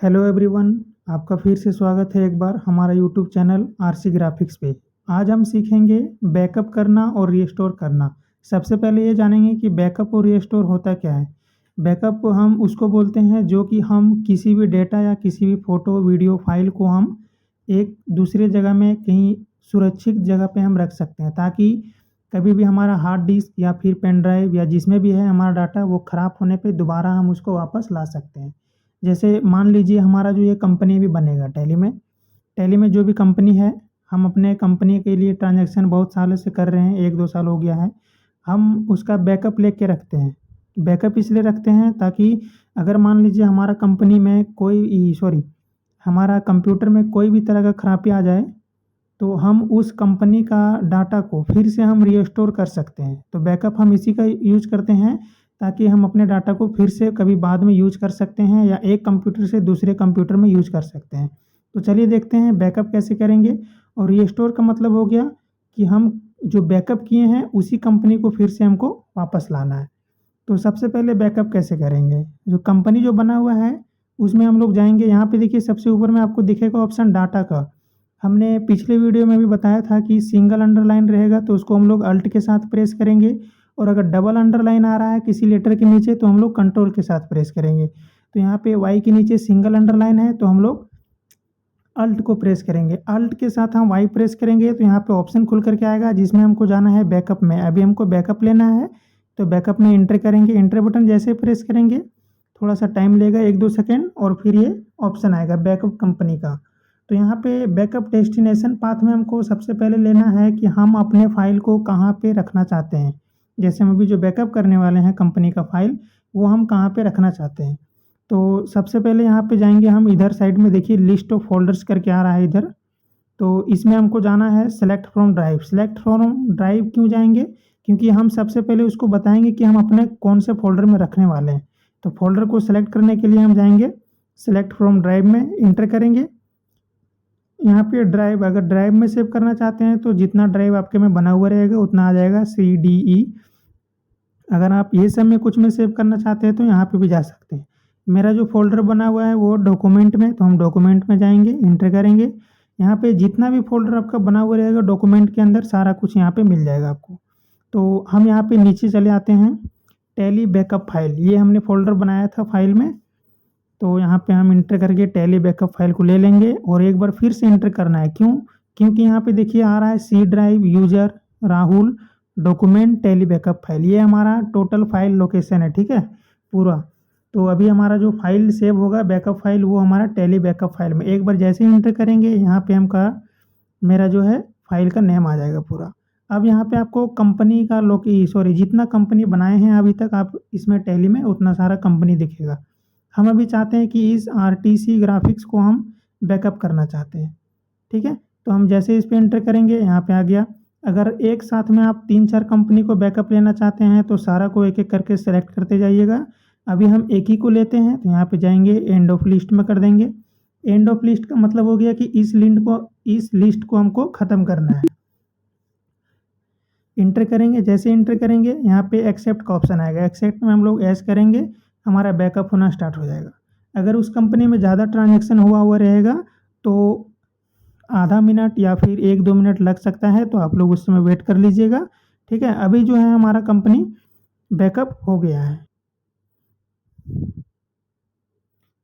Hello everyone, आपका फिर से स्वागत है एक बार हमारा यूट्यूब चैनल आरसी ग्राफिक्स पे। आज हम सीखेंगे बैकअप करना और रीस्टोर करना। सबसे पहले ये जानेंगे कि बैकअप और रीस्टोर होता क्या है। बैकअप हम उसको बोलते हैं जो कि हम किसी भी डेटा या किसी भी फ़ोटो, वीडियो, फाइल को हम एक दूसरे जगह में कहीं सुरक्षित जगह पे हम रख सकते हैं, ताकि कभी भी हमारा हार्ड डिस्क या फिर पेन ड्राइव या जिसमें भी है हमारा डाटा वो ख़राब होने पे दोबारा हम उसको वापस ला सकते हैं। जैसे मान लीजिए हमारा जो ये कंपनी भी बनेगा टैली में जो भी कंपनी है, हम अपने कंपनी के लिए ट्रांजैक्शन बहुत सालों से कर रहे हैं, 1-2 साल हो गया है। हम उसका बैकअप लेके रखते हैं। बैकअप इसलिए रखते हैं ताकि अगर मान लीजिए हमारा कंपनी में हमारा कंप्यूटर में कोई भी तरह का खराबी आ जाए, तो हम उस कंपनी का डाटा को फिर से हम रीस्टोर कर सकते हैं। तो बैकअप हम इसी का यूज़ करते हैं ताकि हम अपने डाटा को फिर से कभी बाद में यूज़ कर सकते हैं या एक कंप्यूटर से दूसरे कंप्यूटर में यूज़ कर सकते हैं। तो चलिए देखते हैं बैकअप कैसे करेंगे। और रीस्टोर का मतलब हो गया कि हम जो बैकअप किए हैं उसी कंपनी को फिर से हमको वापस लाना है। तो सबसे पहले बैकअप कैसे करेंगे, जो कंपनी जो बना हुआ है उसमें हम लोग जाएंगे। यहाँ पे देखिए सबसे ऊपर में आपको दिखेगा ऑप्शन डाटा का। हमने पिछले वीडियो में भी बताया था कि सिंगल अंडरलाइन रहेगा तो उसको हम लोग अल्ट के साथ प्रेस करेंगे, और अगर डबल अंडरलाइन आ रहा है किसी लेटर के नीचे तो हम लोग कंट्रोल के साथ प्रेस करेंगे। तो यहाँ पे वाई के नीचे सिंगल अंडरलाइन है तो हम लोग अल्ट को प्रेस करेंगे। अल्ट के साथ हम वाई प्रेस करेंगे तो यहाँ पे ऑप्शन खुल करके आएगा जिसमें हमको जाना है बैकअप में। अभी हमको बैकअप लेना है तो बैकअप में एंटर करेंगे। एंटर बटन जैसे प्रेस करेंगे थोड़ा सा टाइम लेगा, 1-2 सेकेंड, और फिर ये ऑप्शन आएगा बैकअप कंपनी का। तो यहाँ पे बैकअप डेस्टिनेशन पाथ में हमको सबसे पहले लेना है कि हम अपने फाइल को कहाँ पे रखना चाहते हैं। जैसे हम अभी जो बैकअप करने वाले हैं कंपनी का फाइल, वो हम कहाँ पे रखना चाहते हैं। तो सबसे पहले यहाँ पे जाएंगे हम, इधर साइड में देखिए लिस्ट ऑफ फोल्डर्स करके आ रहा है इधर। तो इसमें हमको जाना है select from drive. Select from drive क्यों जाएंगे, क्योंकि हम सबसे पहले उसको बताएंगे कि हम अपने कौन से फोल्डर में रखने वाले हैं। तो फोल्डर को सेलेक्ट करने के लिए हम जाएंगे सेलेक्ट फ्रॉम ड्राइव में, इंटर करेंगे। यहाँ पे ड्राइव, अगर ड्राइव में सेव करना चाहते हैं तो जितना ड्राइव आपके में बना हुआ रहेगा उतना आ जाएगा CDE। अगर आप ये सब में कुछ में सेव करना चाहते हैं तो यहाँ पे भी जा सकते हैं। मेरा जो फ़ोल्डर बना हुआ है वो डॉक्यूमेंट में, तो हम डॉक्यूमेंट में जाएंगे, इंटर करेंगे। यहाँ पे जितना भी फ़ोल्डर आपका बना हुआ रहेगा डॉक्यूमेंट के अंदर सारा कुछ यहाँ पे मिल जाएगा आपको। तो हम यहाँ पे नीचे चले आते हैं, टैली बैकअप फाइल, ये हमने फ़ोल्डर बनाया था फाइल में। तो यहाँ पे हम इंटर करके टैली बैकअप फाइल को ले लेंगे और एक बार फिर से इंटर करना है। क्यों? क्योंकि यहाँ पे देखिए आ रहा है C drive, user, Rahul, document, tally backup file, ये हमारा टोटल फाइल लोकेशन है, ठीक है पूरा। तो अभी हमारा जो फाइल सेव होगा बैकअप फाइल वो हमारा टैली बैकअप फाइल में, एक बार जैसे ही इंटर करेंगे यहाँ पे मेरा जो है फाइल का नेम आ जाएगा पूरा। अब यहाँ पे आपको कंपनी का जितना कंपनी बनाए हैं अभी तक आप इसमें टैली में उतना सारा कंपनी दिखेगा। हम अभी चाहते हैं कि इस RTC ग्राफिक्स को हम बैकअप करना चाहते हैं, ठीक है। तो हम जैसे इस पे एंटर करेंगे यहाँ पे आ गया। अगर एक साथ में आप 3-4 कंपनी को बैकअप लेना चाहते हैं तो सारा को एक एक करके सेलेक्ट करते जाइएगा। अभी हम एक ही को लेते हैं तो यहाँ पे जाएंगे एंड ऑफ लिस्ट में कर देंगे। एंड ऑफ लिस्ट का मतलब हो गया कि इस लिस्ट को हमको ख़त्म करना है। इंटर करेंगे, जैसे इंटर करेंगे यहाँ पे एक्सेप्ट का ऑप्शन आएगा। एक्सेप्ट में हम लोग एस करेंगे, हमारा बैकअप होना स्टार्ट हो जाएगा। अगर उस कंपनी में ज़्यादा ट्रांजैक्शन हुआ रहेगा तो आधा मिनट या फिर 1-2 मिनट लग सकता है, तो आप लोग उस समय वेट कर लीजिएगा, ठीक है। अभी जो है हमारा कंपनी बैकअप हो गया है।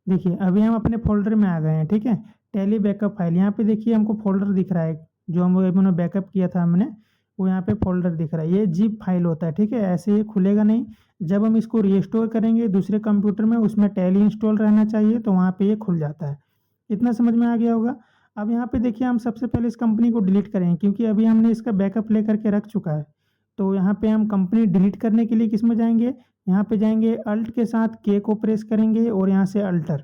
देखिए अभी हम अपने फ़ोल्डर में आ गए हैं, ठीक है। टैली बैकअप फाइल, यहाँ पे देखिए हमको फ़ोल्डर दिख रहा है जो हमने बैकअप किया था हमने, वो यहाँ पे फ़ोल्डर दिख रहा है। ये ज़िप फाइल होता है, ठीक है, ऐसे ये खुलेगा नहीं। जब हम इसको रीस्टोर करेंगे दूसरे कंप्यूटर में, उसमें टैली इंस्टॉल रहना चाहिए तो वहाँ पे ये खुल जाता है। इतना समझ में आ गया होगा। अब यहाँ पे देखिए हम सबसे पहले इस कंपनी को डिलीट करेंगे क्योंकि अभी हमने इसका बैकअप ले करके रख चुका है। तो यहाँ पे हम कंपनी डिलीट करने के लिए किस में जाएंगे, यहाँ पे जाएंगे अल्ट के साथ K को प्रेस करेंगे और यहाँ से अल्टर।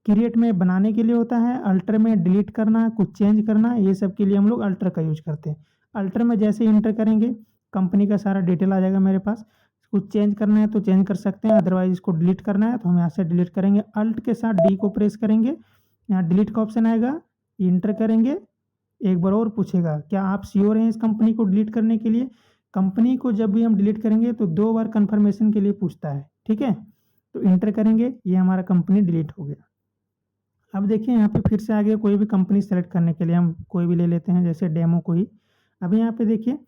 क्रिएट में बनाने के लिए होता है, अल्टर में डिलीट करना, कुछ चेंज करना, ये सब के लिए हम लोग अल्टर का यूज करते हैं। अल्टर में जैसे इंटर करेंगे कंपनी का सारा डिटेल आ जाएगा मेरे पास। कुछ चेंज करना है तो चेंज कर सकते हैं, अदरवाइज इसको डिलीट करना है तो हम यहाँ से डिलीट करेंगे। अल्ट के साथ D को प्रेस करेंगे, यहाँ डिलीट का ऑप्शन आएगा, इंटर करेंगे। एक बार और पूछेगा क्या आप श्योर हैं इस कंपनी को डिलीट करने के लिए। कंपनी को जब भी हम डिलीट करेंगे तो 2 बार कन्फर्मेशन के लिए पूछता है, ठीक है। तो इंटर करेंगे, ये हमारा कंपनी डिलीट हो गया। अब देखिए यहाँ पे फिर से आगे कोई भी कंपनी सेलेक्ट करने के लिए हम कोई भी ले लेते हैं, जैसे डेमो कोई। अब यहाँ पे देखिए,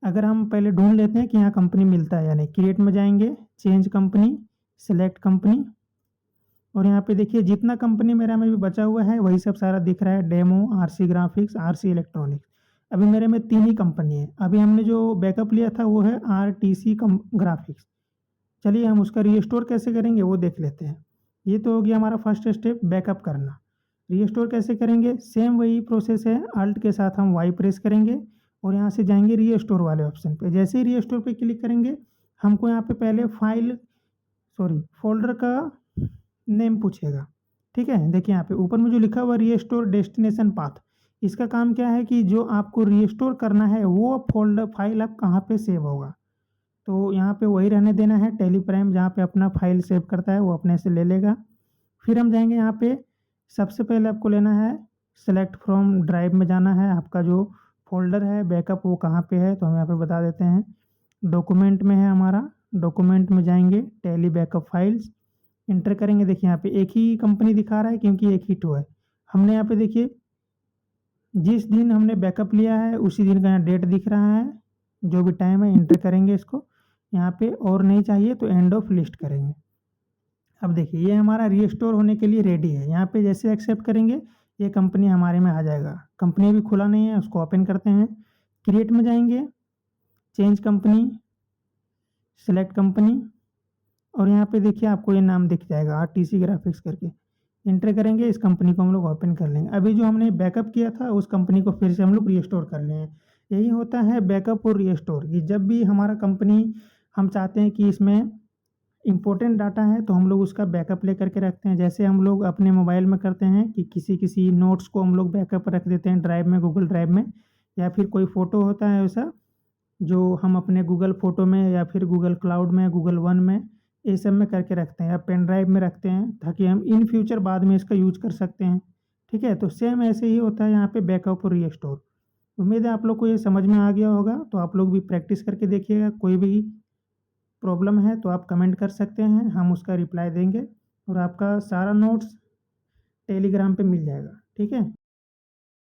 अगर हम पहले ढूंढ लेते हैं कि यहाँ कंपनी मिलता है या नहीं, क्रिएट में जाएंगे, चेंज कंपनी, सेलेक्ट कंपनी, और यहाँ पे देखिए जितना कंपनी मेरा में भी बचा हुआ है वही सब सारा दिख रहा है, demo, RC graphics, RC electronics. अभी मेरे में 3 ही कंपनी है। अभी हमने जो बैकअप लिया था वो है आरटीसी ग्राफिक्स। चलिए हम उसका रीस्टोर कैसे करेंगे वो देख लेते हैं। ये तो हो गया हमारा फर्स्ट स्टेप, बैकअप करना। रीस्टोर कैसे करेंगे, सेम वही प्रोसेस है, अल्ट के साथ हम वाई प्रेस करेंगे और यहाँ से जाएंगे रीस्टोर वाले ऑप्शन पे। जैसे ही रीस्टोर पे क्लिक करेंगे, हमको यहाँ पे पहले फोल्डर का नेम पूछेगा। ठीक है, देखिए यहाँ पे ऊपर में जो लिखा हुआ रीस्टोर डेस्टिनेशन पाथ, इसका काम क्या है कि जो आपको रीस्टोर करना है वो फोल्डर फाइल आप कहाँ पे सेव होगा, तो यहाँ पे वही रहने देना है। टेलीप्राइम जहाँ पे अपना फाइल सेव करता है वो अपने से ले लेगा। फिर हम जाएंगे यहाँ पे, सबसे पहले आपको लेना है सेलेक्ट फ्रॉम ड्राइव में जाना है, आपका जो फोल्डर है बैकअप वो कहाँ पे है, तो हम यहाँ पे बता देते हैं डॉक्यूमेंट में है हमारा। डॉक्यूमेंट में जाएंगे, टेली बैकअप फाइल्स, इंटर करेंगे। देखिए यहाँ पे एक ही कंपनी दिखा रहा है क्योंकि एक ही टू है। हमने यहाँ पे देखिए जिस दिन हमने बैकअप लिया है उसी दिन का यहाँ डेट दिख रहा है, जो भी टाइम है इंटर करेंगे इसको यहाँ पे, और नहीं चाहिए तो एंड ऑफ लिस्ट करेंगे। अब देखिए ये हमारा रीस्टोर होने के लिए रेडी है। यहाँ पे जैसे एक्सेप्ट करेंगे ये कंपनी हमारे में आ जाएगा। कंपनी अभी खुला नहीं है, उसको ओपन करते हैं। क्रिएट में जाएंगे, चेंज कंपनी, सेलेक्ट कंपनी, और यहाँ पे देखिए आपको ये नाम दिख जाएगा आरटीसी ग्राफिक्स करके। इंटर करेंगे, इस कंपनी को हम लोग ओपन कर लेंगे। अभी जो हमने बैकअप किया था उस कंपनी को फिर से हम लोग रीस्टोर कर लें। यही होता है बैकअप और रीस्टोर, कि जब भी हमारा कंपनी हम चाहते हैं कि इसमें इम्पोर्टेंट डाटा है तो हम लोग उसका बैकअप ले करके रखते हैं। जैसे हम लोग अपने मोबाइल में करते हैं कि किसी नोट्स को हम लोग बैकअप रख देते हैं ड्राइव में, गूगल ड्राइव में, या फिर कोई फ़ोटो होता है ऐसा जो हम अपने गूगल फ़ोटो में या फिर गूगल क्लाउड में, गूगल वन में, ये सब में करके रखते हैं, या पेन ड्राइव में रखते हैं ताकि हम इन फ्यूचर बाद में इसका यूज कर सकते हैं। ठीक है, तो सेम ऐसे ही होता है यहाँ पे बैकअप और रीस्टोर। उम्मीद है आप लोग को ये समझ में आ गया होगा, तो आप लोग भी प्रैक्टिस करके देखिएगा। कोई भी प्रॉब्लम है तो आप कमेंट कर सकते हैं, हम उसका रिप्लाई देंगे, और आपका सारा नोट्स टेलीग्राम पे मिल जाएगा। ठीक है।